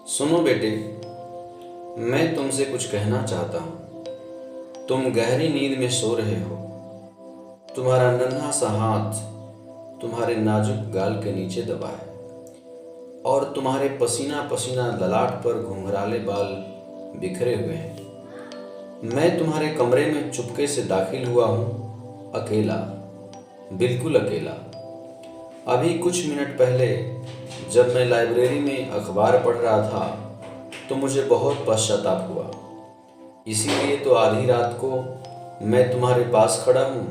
सुनो बेटे, मैं तुमसे कुछ कहना चाहता हूँ। तुम गहरी नींद में सो रहे हो। तुम्हारा नन्हा सा हाथ तुम्हारे नाजुक गाल के नीचे दबा है और तुम्हारे पसीना पसीना ललाट पर घुंघराले बाल बिखरे हुए हैं। मैं तुम्हारे कमरे में चुपके से दाखिल हुआ हूँ, अकेला, बिल्कुल अकेला। अभी कुछ मिनट पहले जब मैं लाइब्रेरी में अखबार पढ़ रहा था तो मुझे बहुत पश्चाताप हुआ। इसीलिए तो आधी रात को मैं तुम्हारे पास खड़ा हूँ,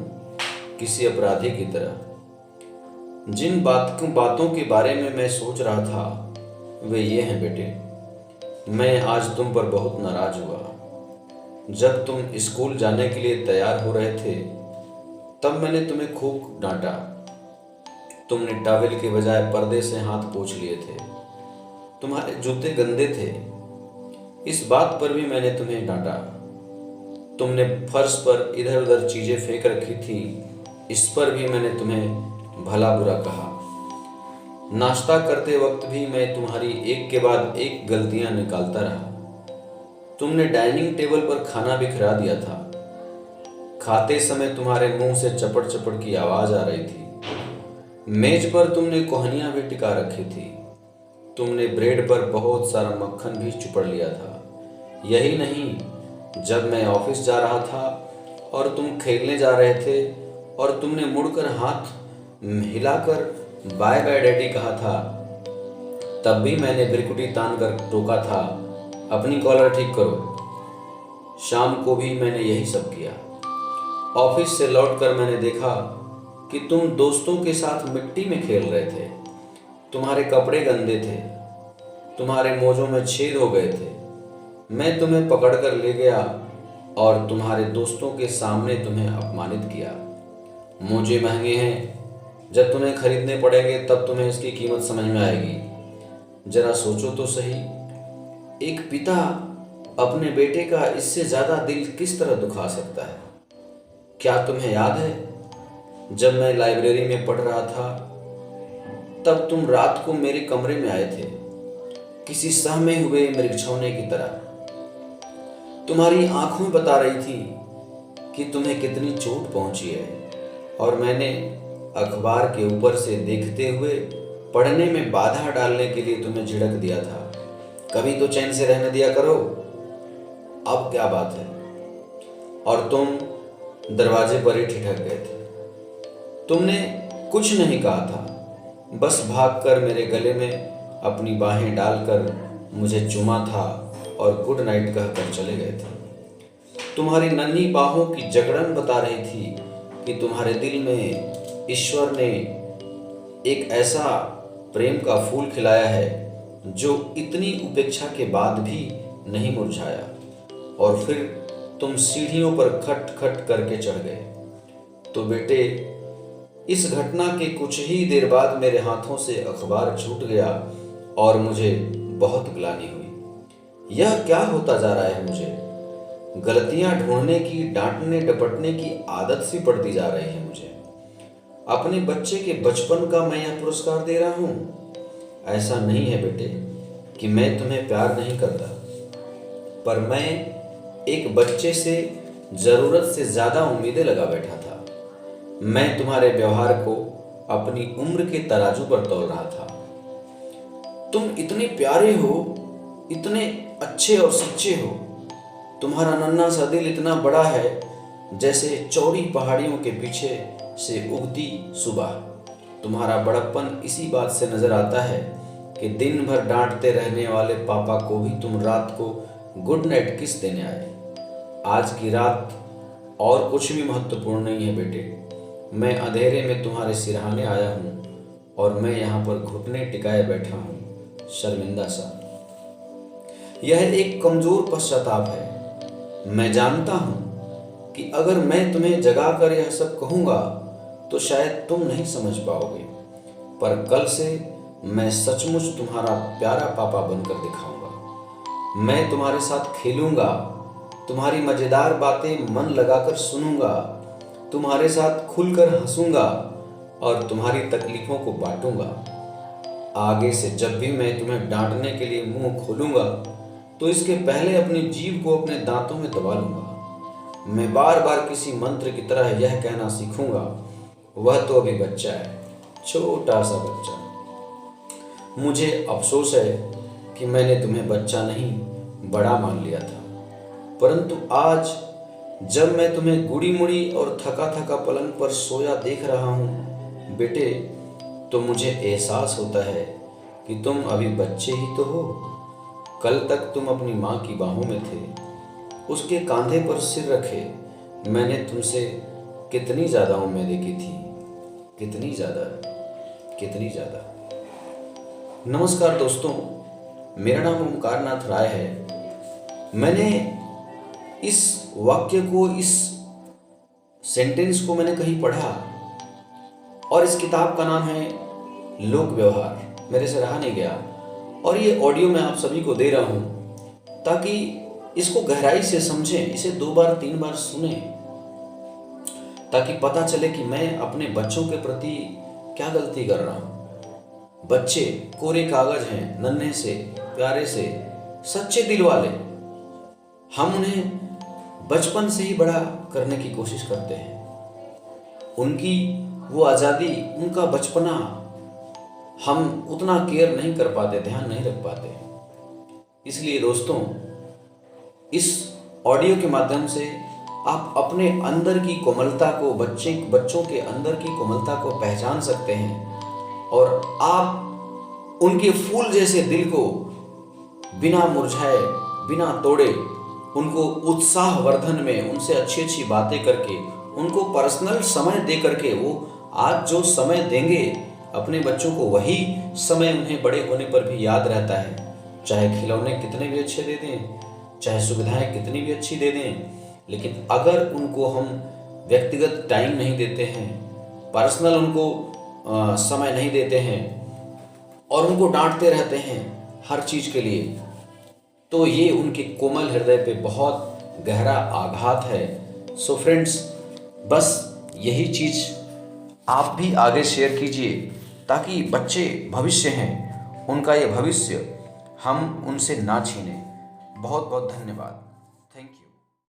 किसी अपराधी की तरह। जिन बातों के बारे में मैं सोच रहा था वे ये हैं बेटे, मैं आज तुम पर बहुत नाराज हुआ। जब तुम स्कूल जाने के लिए तैयार हो रहे थे तब मैंने तुम्हें खूब डांटा। तुमने टॉवेल के बजाय पर्दे से हाथ पोंछ लिए थे। तुम्हारे जूते गंदे थे, इस बात पर भी मैंने तुम्हें डांटा। तुमने फर्श पर इधर उधर चीजें फेंक रखी थी, इस पर भी मैंने तुम्हें भला बुरा कहा। नाश्ता करते वक्त भी मैं तुम्हारी एक के बाद एक गलतियां निकालता रहा। तुमने डाइनिंग टेबल पर खाना बिखरा दिया था। खाते समय तुम्हारे मुंह से चपड़ चपड़ की आवाज आ रही थी। मेज पर तुमने कोहनियां भी टिका रखी थी। तुमने ब्रेड पर बहुत सारा मक्खन भी चुपड़ लिया था। यही नहीं, जब मैं ऑफिस जा रहा था और तुम खेलने जा रहे थे और तुमने मुड़कर हाथ हिलाकर बाय बाय डैडी कहा था, तब भी मैंने बिरकुटी तान कर टोका था, अपनी कॉलर ठीक करो। शाम को भी मैंने यही सब किया। ऑफिस से लौटकर मैंने देखा कि तुम दोस्तों के साथ मिट्टी में खेल रहे थे। तुम्हारे कपड़े गंदे थे, तुम्हारे मोजों में छेद हो गए थे। मैं तुम्हें पकड़कर ले गया और तुम्हारे दोस्तों के सामने तुम्हें अपमानित किया। मोजे महंगे हैं, जब तुम्हें खरीदने पड़ेंगे तब तुम्हें इसकी कीमत समझ में आएगी। जरा सोचो तो सही, एक पिता अपने बेटे का इससे ज्यादा दिल किस तरह दुखा सकता है। क्या तुम्हें याद है, जब मैं लाइब्रेरी में पढ़ रहा था तब तुम रात को मेरे कमरे में आए थे, किसी सहमे हुए मृगछौने की तरह। तुम्हारी आंखें बता रही थी कि तुम्हें कितनी चोट पहुंची है और मैंने अखबार के ऊपर से देखते हुए पढ़ने में बाधा डालने के लिए तुम्हें झिड़क दिया था। कभी तो चैन से रहने दिया करो। अब क्या बात है? और तुम दरवाजे पर ही ठिठक गए थे। तुमने कुछ नहीं कहा था, बस भागकर मेरे गले में अपनी बाहें डालकर मुझे चूमा था और गुड नाइट कहकर चले गए थे। तुम्हारी नन्ही बाहों की जकड़न बता रही थी कि तुम्हारे दिल में ईश्वर ने एक ऐसा प्रेम का फूल खिलाया है जो इतनी उपेक्षा के बाद भी नहीं मुरझाया। और फिर तुम सीढ़ियों पर खट खट करके चढ़ गए। तो बेटे, इस घटना के कुछ ही देर बाद मेरे हाथों से अखबार छूट गया और मुझे बहुत ग्लानि हुई। यह क्या होता जा रहा है मुझे? गलतियां ढूंढने की, डांटने डपटने की आदत सी पड़ती जा रही है मुझे। अपने बच्चे के बचपन का मैं यह पुरस्कार दे रहा हूं? ऐसा नहीं है बेटे कि मैं तुम्हें प्यार नहीं करता, पर मैं एक बच्चे से जरूरत से ज्यादा उम्मीदें लगा बैठा था। मैं तुम्हारे व्यवहार को अपनी उम्र के तराजू पर तौल रहा था। तुम इतने प्यारे हो, इतने अच्छे और सच्चे हो। तुम्हारा नन्हा सा दिल इतना बड़ा है जैसे चौड़ी पहाड़ियों के पीछे से उगती सुबह। तुम्हारा बड़प्पन इसी बात से नजर आता है कि दिन भर डांटते रहने वाले पापा को भी तुम रात को गुड नाइट किस देने आए। आज की रात और कुछ भी महत्वपूर्ण नहीं है बेटे। मैं अंधेरे में तुम्हारे सिरहाने आया हूँ और मैं यहाँ पर घुटने टिकाए बैठा हूँ, शर्मिंदा सा। यह एक कमजोर पश्चाताप है। मैं जानता हूँ कि अगर मैं तुम्हें जगाकर यह सब कहूँगा तो शायद तुम नहीं समझ पाओगे, पर कल से मैं सचमुच तुम्हारा प्यारा पापा बनकर दिखाऊंगा। मैं तुम्हारे साथ खेलूंगा, तुम्हारी मजेदार बातें मन लगाकर सुनूंगा, तुम्हारे साथ खुलकर हंसूंगा और तुम्हारी तकलीफों को बांटूंगा। आगे से जब भी मैं तुम्हें डांटने के लिए मुंह खोलूंगा तो इसके पहले अपनी जीभ को अपने दांतों में दबा लूंगा। मैं बार बार किसी मंत्र की तरह यह कहना सीखूंगा, वह तो अभी बच्चा है, छोटा सा बच्चा। मुझे अफसोस है कि मैंने तुम्हें बच्चा नहीं बड़ा मान लिया था, परंतु आज जब मैं तुम्हें गुड़ी मुड़ी और थका थका पलंग पर सोया देख रहा हूँ बेटे, तो मुझे एहसास होता है कि तुम अभी बच्चे ही तो हो। कल तक तुम अपनी माँ की बाहों में थे, उसके कंधे पर सिर रखे मैंने तुमसे कितनी ज़्यादा उम्मीदें की थी, कितनी ज़्यादा। नमस्कार दोस्तों, मेरा नाम ओमकार नाथ राय है। मैंने इस वाक्य को, इस सेंटेंस को मैंने कहीं पढ़ा और इस किताब का नाम है लोक व्यवहार। मेरे से रहा नहीं गया और ये ऑडियो मैं आप सभी को दे रहा हूँ ताकि इसको गहराई से समझें, इसे 2 बार 3 बार सुने, ताकि पता चले कि मैं अपने बच्चों के प्रति क्या गलती कर रहा हूँ। बच्चे कोरे कागज हैं, नन्हे से, प्यारे से, सच्चे दिल वाले। हम उन्हें बचपन से ही बड़ा करने की कोशिश करते हैं। उनकी वो आज़ादी, उनका बचपना हम उतना केयर नहीं कर पाते, ध्यान नहीं रख पाते। इसलिए दोस्तों, इस ऑडियो के माध्यम से आप अपने अंदर की कोमलता को, बच्चों के अंदर की कोमलता को पहचान सकते हैं और आप उनके फूल जैसे दिल को बिना मुरझाए, बिना तोड़े, उनको उत्साह वर्धन में उनसे अच्छी अच्छी बातें करके, उनको पर्सनल समय दे करके, वो आज जो समय देंगे अपने बच्चों को, वही समय उन्हें बड़े होने पर भी याद रहता है। चाहे खिलौने कितने भी अच्छे दे दें, चाहे सुविधाएं कितनी भी अच्छी दे दें, लेकिन अगर उनको हम व्यक्तिगत टाइम नहीं देते हैं, पर्सनल उनको समय नहीं देते हैं और उनको डांटते रहते हैं हर चीज़ के लिए, तो ये उनके कोमल हृदय पे बहुत गहरा आघात है। सो फ्रेंड्स, बस यही चीज़ आप भी आगे शेयर कीजिए ताकि बच्चे भविष्य हैं, उनका ये भविष्य हम उनसे ना छीनें। बहुत बहुत धन्यवाद।